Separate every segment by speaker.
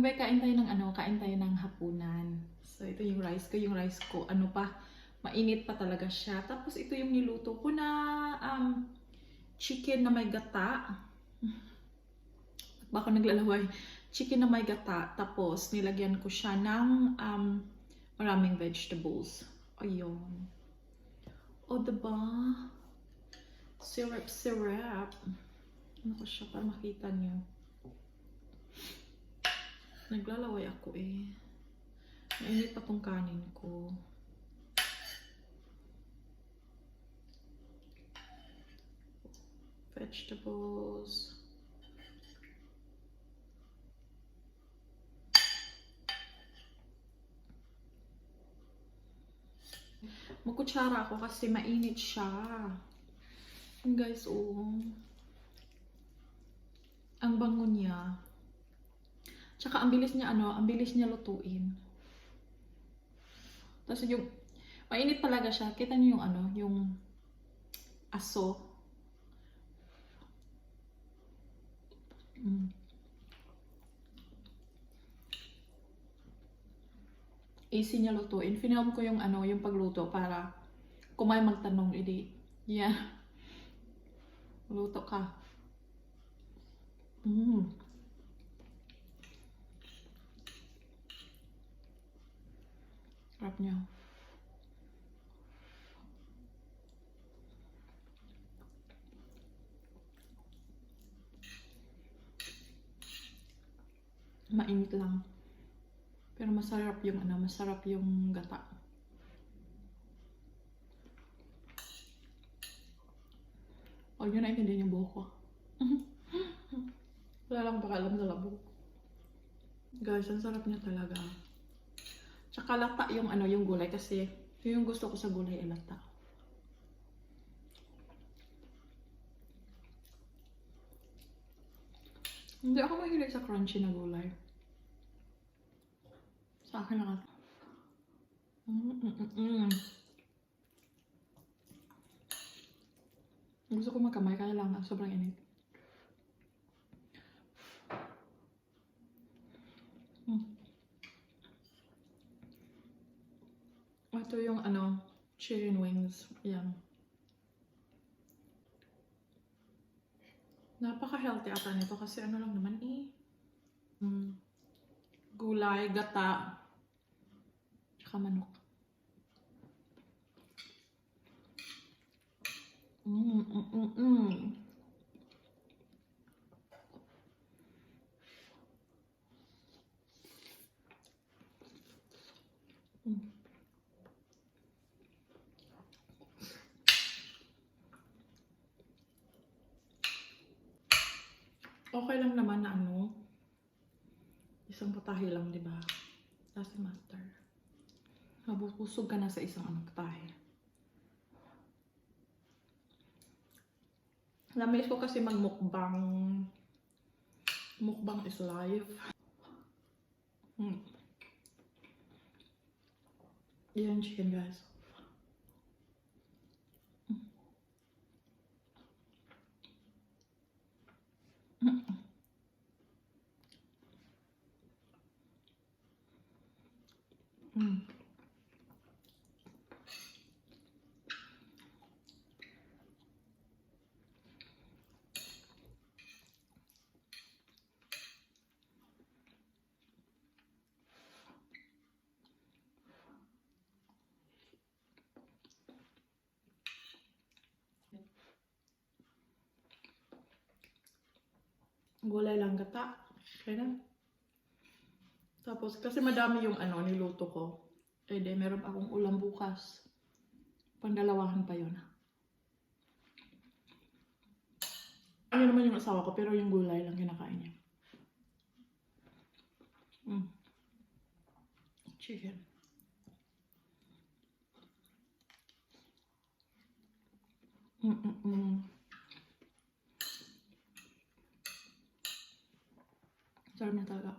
Speaker 1: Be, kain tayo ng ano, kain tayo ng hapunan. So, ito yung rice ko. Yung rice ko, ano pa, mainit pa talaga siya. Tapos, ito yung niluto ko na chicken na may gata. Baka naglalaway. Chicken na may gata. Tapos, nilagyan ko siya ng maraming vegetables. Ayun. O, diba? Syrup, syrup. Ano ko siya para makita niyo. Naglalaway ako eh. Mainit pa tong kanin ko. Vegetables. Magkutsara ako kasi mainit siya. And guys, oh. Ang bango niya. Tsaka ang bilis niya ang bilis niya lutuin. Tapos yung mainit talaga siya. Kita niyo yung yung aso. Easy niya lutuin. Film ko yung yung pagluto para kung may magtanong, yeah. Luto ka. Sarap niya. Mainit lang. Pero masarap yung masarap yung gata. O, yun na intindihan yung buhok ko. Wala lang pakialam sa labog. Guys, ang sarap niya talaga. Tsaka lata yung yung gulay kasi yung gusto ko sa gulay ay lata. Hindi ako mahilig sa crunchy na gulay. Sa akin lang. Gusto ko magkamay kaya lang sobrang init. Ito yung chicken wings. Yan. Napaka-healthy ata nito kasi lang naman eh. Gulay, gata, tsaka manok. Okay lang naman na isang putahe lang, di ba? Doesn't matter. Mabubusog ka na sa isang putahe. Namiss ko kasi magmukbang. Mukbang is life. Yan chicken, guys. Gulay lang gata. Okay na. Tapos, kasi madami yung niluto ko. Eh, meron akong ulam bukas. Pandalawahan pa yun. Ano naman yung asawa ko, pero yung gulay lang kinakain niya. Chicken. Sarap na talaga.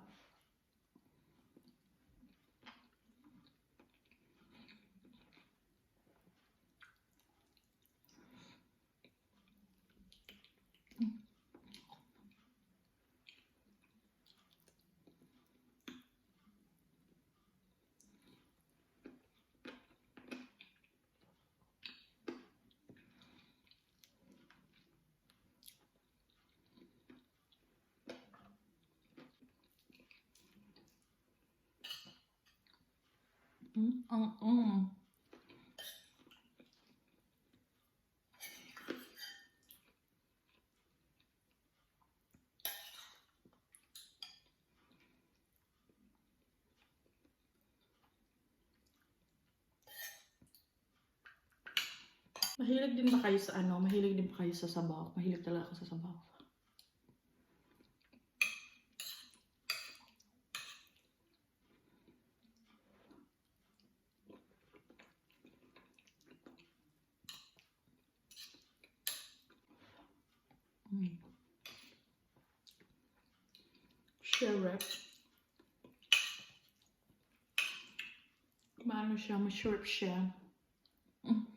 Speaker 1: Mm. Mahilig din ba kayo sa ano? Mahilig din ba kayo sa sabaw? Mahilig talaga ako sa sabaw. Mm. Sheriff. Maano siya, ma-shrimp siya. Mm.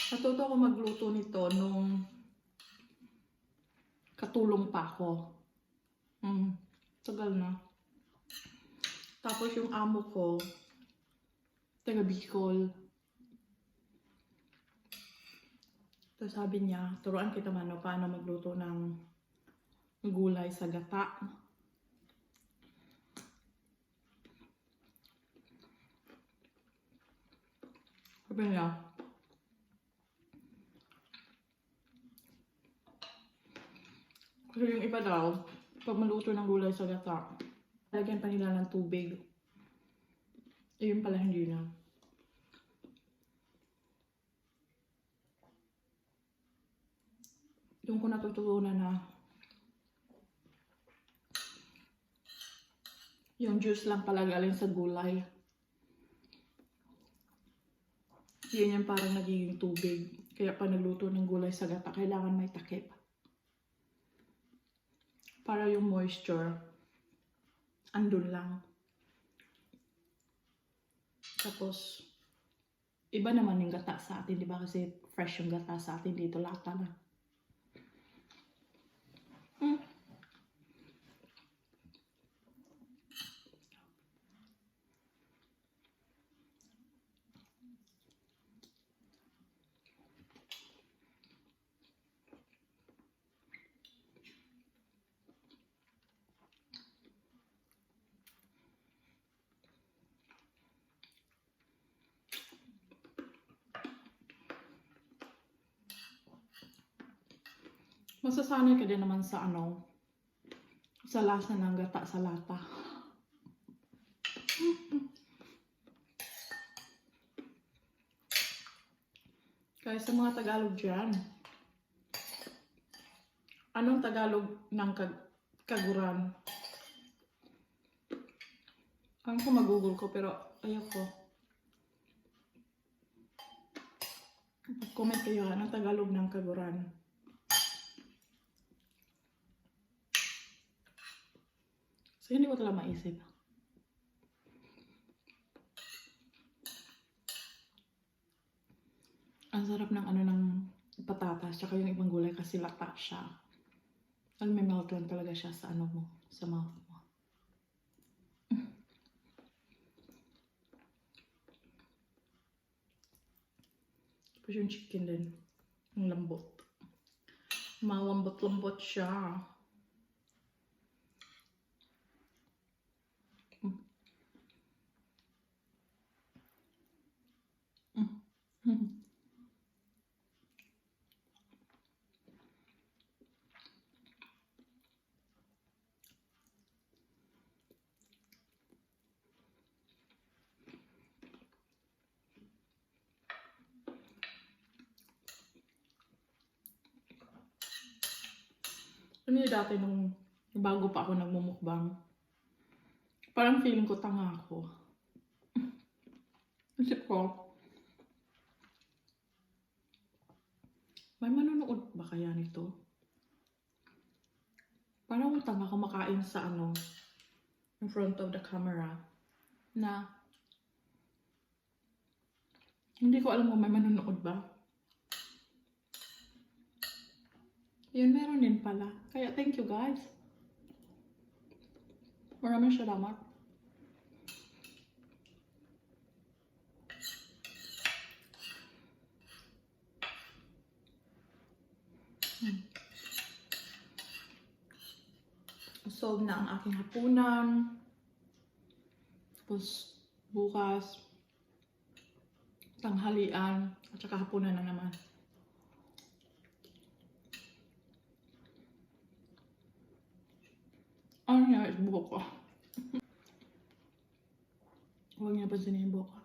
Speaker 1: Natuto ako magluto nito nung katulong pa ako. Tagal na. Tapos yung amo ko, taga Bicol. Tapos sabi niya, turuan kita paano magluto ng gulay sa gata. Sabi niya, kasi yung iba daw, pag maluto ng gulay sa gata, lagyan pa nila ng tubig. Yun pala hindi na. Doon ko natutunan na yung juice lang pala galing sa gulay. Yun yung parang nagiging tubig. Kaya pa nagluto ng gulay sa gata, kailangan may takip. Para yung moisture, andun lang. Tapos, iba naman yung gata sa atin, di ba? Kasi fresh yung gata sa atin dito, lata na. Masasanay ka din naman sa sa lasa ng gata sa lata. Kaya sa mga Tagalog dyan, anong Tagalog ng kaguran? Ang ko mag-google ko pero ayoko. Comment kayo anong Tagalog ng kaguran. So hindi ko talaga maisip. Ang sarap ng ng patatas, tsaka yung ibang gulay kasi lata siya. Ang may melt lang talaga siya sa mo, sa mouth mo. Tapos yung chicken din, ang lambot. Malambot-lambot siya. Ano yung dati nung bago pa ako nagmumukbang, parang feeling ko tanga ako. Isip ko, May manonood ba kaya nito? Parang ang tanga kumakain sa ano, in front of the camera. Na, hindi ko alam kung may manonood ba. Yun, meron din pala. Kaya thank you guys. Maraming salamat. Solve na ang aking hapunan. Tapos bukas, tanghalian, at saka hapunan na naman. Ano niya, buhok ko. Huwag niya pansinin yung buhok ko.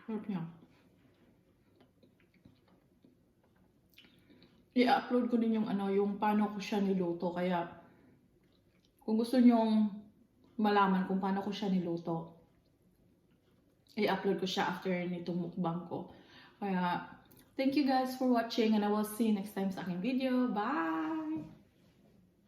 Speaker 1: Sarap niya. I-upload ko din yung ano, yung paano ko siya niluto. Kaya, kung gusto nyong malaman kung paano ko siya niluto, i-upload ko siya after nitong mukbang ko. Kaya, thank you guys for watching and I will see you next time sa aking video. Bye!